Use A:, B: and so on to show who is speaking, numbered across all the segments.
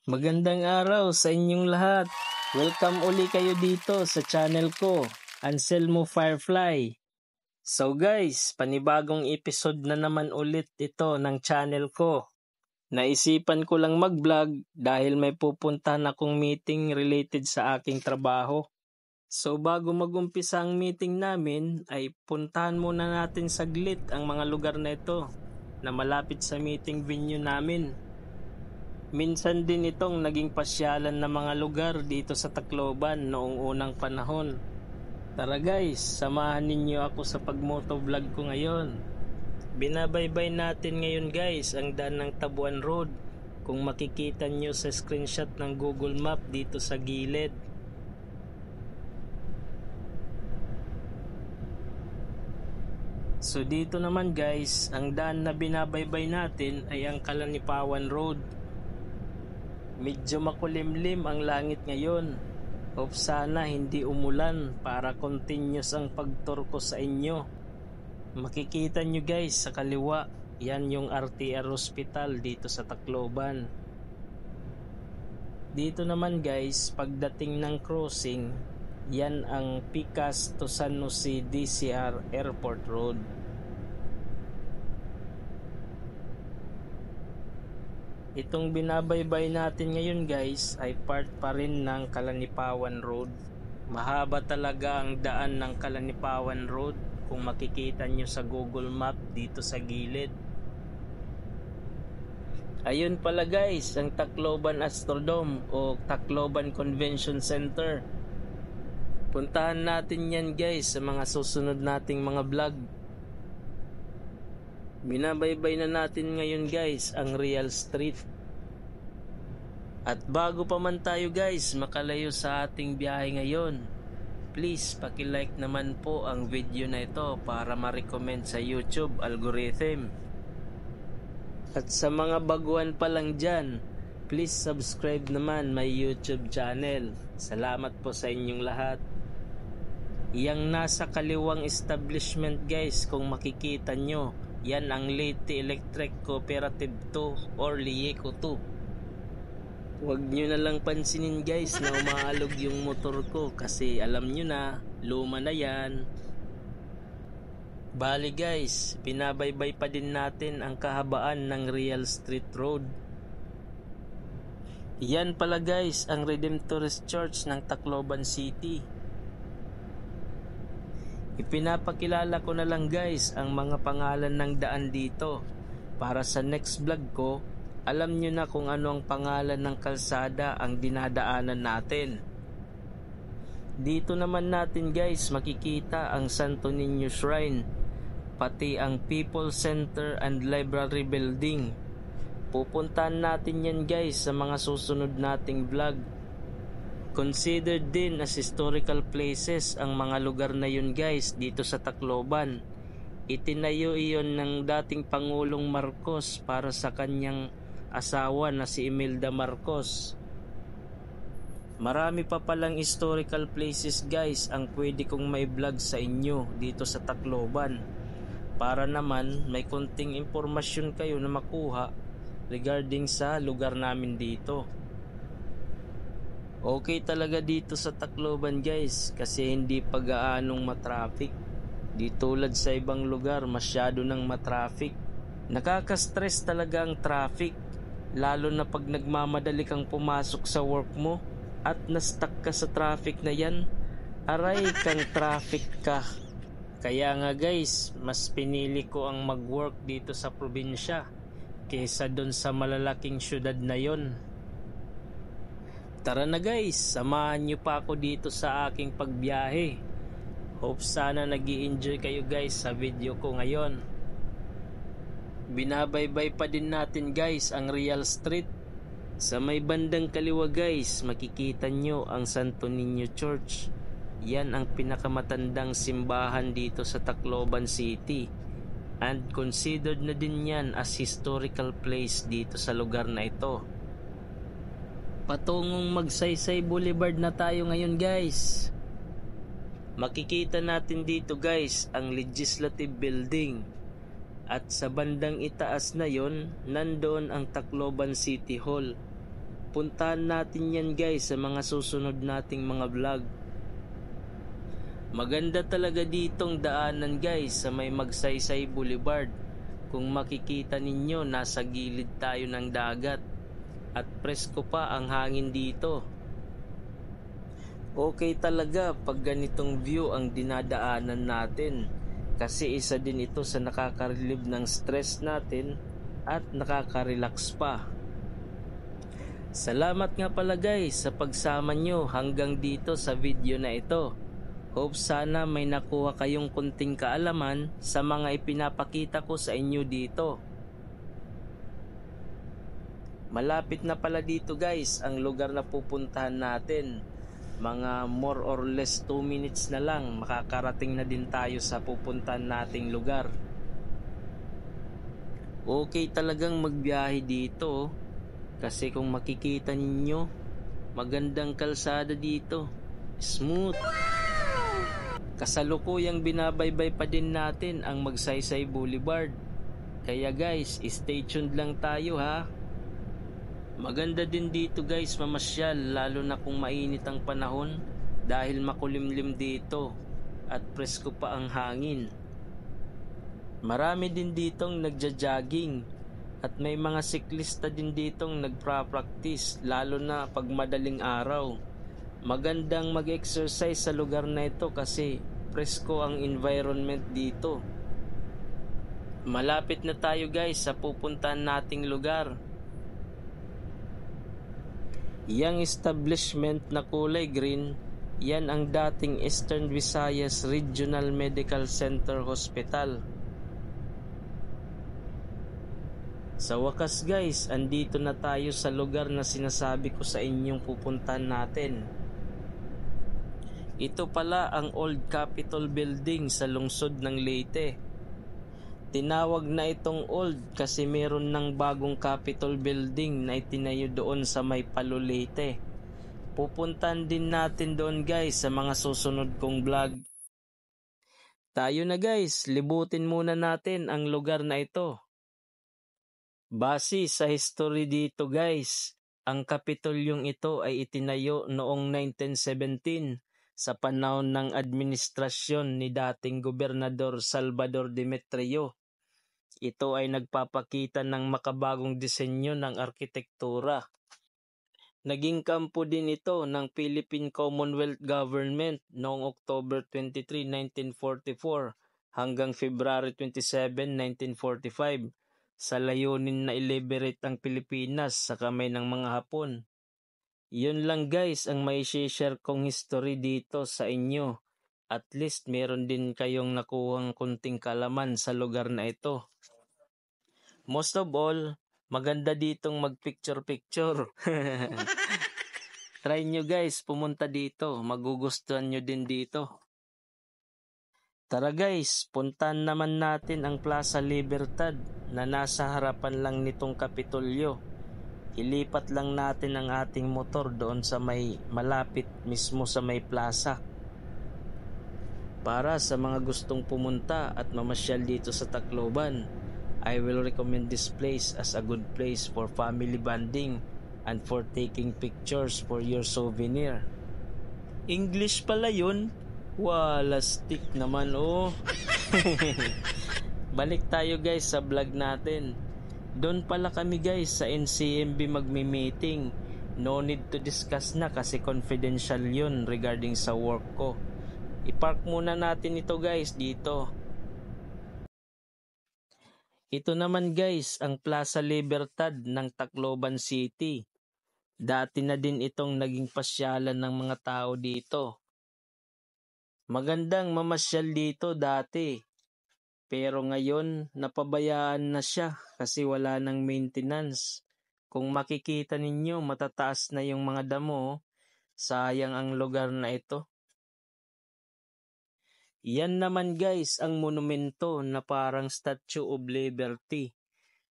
A: Magandang araw sa inyong lahat. Welcome uli kayo dito sa channel ko, Anselmo Firefly. So guys, panibagong episode na naman ulit ito ng channel ko. Naisipan ko lang mag-vlog dahil may pupuntahan akong meeting related sa aking trabaho. So bago mag-umpisa ang meeting namin ay puntahan muna natin saglit ang mga lugar na ito na malapit sa meeting venue namin. Minsan din itong naging pasyalan ng mga lugar dito sa Tacloban noong unang panahon. Tara guys, samahan ninyo ako sa pag-motovlog ko ngayon. Binabaybay natin ngayon guys ang daan ng Tabuan Road. Kung makikita nyo sa screenshot ng Google Map dito sa gilid. So dito naman guys, ang daan na binabaybay natin ay ang Kalanipawan Road. Medyo makulimlim ang langit ngayon. Hope sana hindi umulan para continuous ang pagtour ko sa inyo. Makikita nyo guys sa kaliwa, yan yung RTR Hospital dito sa Tacloban. Dito naman guys, pagdating ng crossing, yan ang Picas to San Jose DCR Airport Road. Itong binabaybay natin ngayon guys ay part pa rin ng Kalanipawan Road. Mahaba talaga ang daan ng Kalanipawan Road kung makikita nyo sa Google Map dito sa gilid. Ayun pala guys, ang Tacloban Astrodome o Tacloban Convention Center. Puntahan natin yan guys sa mga susunod nating mga vlog. Binabaybay na natin ngayon guys ang Real Street. At bago pa man tayo guys makalayo sa ating biyahe ngayon, please paki-like naman po ang video na ito para ma-recommend sa YouTube algorithm. At sa mga baguhan pa lang dyan, please subscribe naman my YouTube channel. Salamat po sa inyong lahat. Yang nasa kaliwang establishment guys, kung makikita nyo, yan ang Leyte Electric Cooperative 2 or LIECO 2. Huwag nyo na lang pansinin guys na umaalog yung motor ko kasi alam nyo na, luma na yan. Bali guys, binabaybay pa din natin ang kahabaan ng Real Street Road. Yan pala guys ang Redemptorist Church ng Tacloban City. Ipinapakilala ko na lang guys ang mga pangalan ng daan dito. Para sa next vlog ko, alam nyo na kung ano ang pangalan ng kalsada ang dinadaanan natin. Dito naman natin guys makikita ang Santo Niño Shrine, pati ang People Center and Library Building. Pupuntahan natin yan guys sa mga susunod nating vlog. Considered din as historical places ang mga lugar na yun guys dito sa Tacloban. Itinayo iyon ng dating Pangulong Marcos para sa kanyang asawa na si Imelda Marcos. Marami pa palang historical places guys ang pwede kong may vlog sa inyo dito sa Tacloban. Para naman may konting impormasyon kayo na makuha regarding sa lugar namin dito. Okay talaga dito sa Tacloban guys kasi hindi pa gaanong matraffic. Di tulad sa ibang lugar masyado nang matraffic. Nakaka-stress talaga ang traffic, lalo na pag nagmamadali kang pumasok sa work mo at na-stuck ka sa traffic na yan. Aray kang traffic ka. Kaya nga guys, mas pinili ko ang mag-work dito sa probinsya kaysa dun sa malalaking syudad na yon. Tara na guys, samahan nyo pa ako dito sa aking pagbiyahe. Hope sana nag-i-enjoy kayo guys sa video ko ngayon. Binabaybay pa din natin guys ang Real Street. Sa may bandang kaliwa guys, makikita nyo ang Santo Niño Church. Yan ang pinakamatandang simbahan dito sa Tacloban City. And considered na din yan as historical place dito sa lugar na ito. Patungong Magsaysay Boulevard na tayo ngayon guys. Makikita natin dito guys ang Legislative Building. At sa bandang itaas na yon, nandoon ang Tacloban City Hall. Pupuntahan natin yan guys sa mga susunod nating mga vlog. Maganda talaga ditong daanan guys sa may Magsaysay Boulevard. Kung makikita ninyo, nasa gilid tayo ng dagat at presko pa ang hangin dito. Okay talaga pag ganitong view ang dinadaanan natin kasi isa din ito sa nakaka-relieve ng stress natin at nakaka-relax pa. Salamat nga pala guys sa pagsama nyo hanggang dito sa video na ito. Hope sana may nakuha kayong kunting kaalaman sa mga ipinapakita ko sa inyo dito. Malapit na pala dito guys ang lugar na pupuntahan natin. Mga more or less 2 minutes na lang makakarating na din tayo sa pupuntahan nating lugar. Okay talagang magbiyahe dito kasi kung makikita ninyo, magandang kalsada dito. Smooth. Kasalukuyang binabaybay pa din natin ang Magsaysay Boulevard. Kaya guys, stay tuned lang tayo ha. Maganda din dito guys mamasyal lalo na kung mainit ang panahon dahil makulimlim dito at presko pa ang hangin. Marami din ditong nagja-jogging at may mga siklista din ditong nagpa-practice lalo na pag madaling araw. Magandang mag-exercise sa lugar na ito kasi presko ang environment dito. Malapit na tayo guys sa pupuntahan nating lugar. Yang establishment na kulay green, yan ang dating Eastern Visayas Regional Medical Center Hospital. Sa wakas guys, andito na tayo sa lugar na sinasabi ko sa inyong pupuntahan natin. Ito pala ang Old Capitol Building sa lungsod ng Leyte. Tinawag na itong old kasi meron ng bagong Capitol Building na itinayo doon sa may Palo, Leyte. Pupuntahan din natin doon guys sa mga susunod kong vlog. Tayo na guys, libutin muna natin ang lugar na ito. Base sa history dito guys, ang Kapitolyong ito ay itinayo noong 1917 sa panahon ng administrasyon ni dating Gobernador Salvador Demetrio. Ito ay nagpapakita ng makabagong disenyo ng arkitektura. Naging kampo din ito ng Philippine Commonwealth Government noong October 23, 1944 hanggang February 27, 1945 sa layunin na i-liberate ang Pilipinas sa kamay ng mga Hapon. Yun lang guys ang may share kong history dito sa inyo. At least meron din kayong nakuhang kunting kalaman sa lugar na ito. Most of all, maganda ditong mag-picture-picture. Try nyo guys, pumunta dito. Magugustuhan nyo din dito. Tara guys, puntahan naman natin ang Plaza Libertad na nasa harapan lang nitong Kapitolyo. Ilipat lang natin ang ating motor doon sa may malapit mismo sa may plaza. Para sa mga gustong pumunta at mamasyal dito sa Tacloban, I will recommend this place as a good place for family bonding and for taking pictures for your souvenir. English pala yun? Wala stick naman oh. Balik tayo guys sa vlog natin. Doon pala kami guys sa NCMB magmi-meeting. No need to discuss na kasi confidential yun regarding sa work ko. I-park muna natin ito guys dito. Ito naman guys ang Plaza Libertad ng Tacloban City. Dati na din itong naging pasyalan ng mga tao dito. Magandang mamasyal dito dati. Pero ngayon, napabayaan na siya kasi wala ng maintenance. Kung makikita ninyo, matataas na yung mga damo. Sayang ang lugar na ito. Yan naman guys ang monumento na parang Statue of Liberty.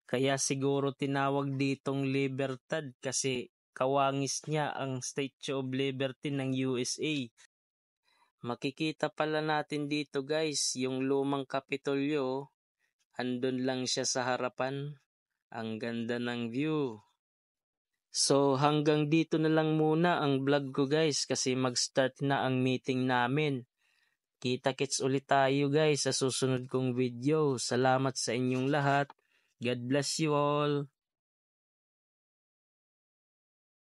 A: Kaya siguro tinawag ditong Libertad kasi kawangis niya ang Statue of Liberty ng USA. Makikita pala natin dito guys, yung lumang Kapitolyo, andun lang siya sa harapan. Ang ganda ng view. So hanggang dito na lang muna ang vlog ko guys kasi mag-start na ang meeting namin. Kita-kits ulit tayo guys sa susunod kong video. Salamat sa inyong lahat. God bless you all.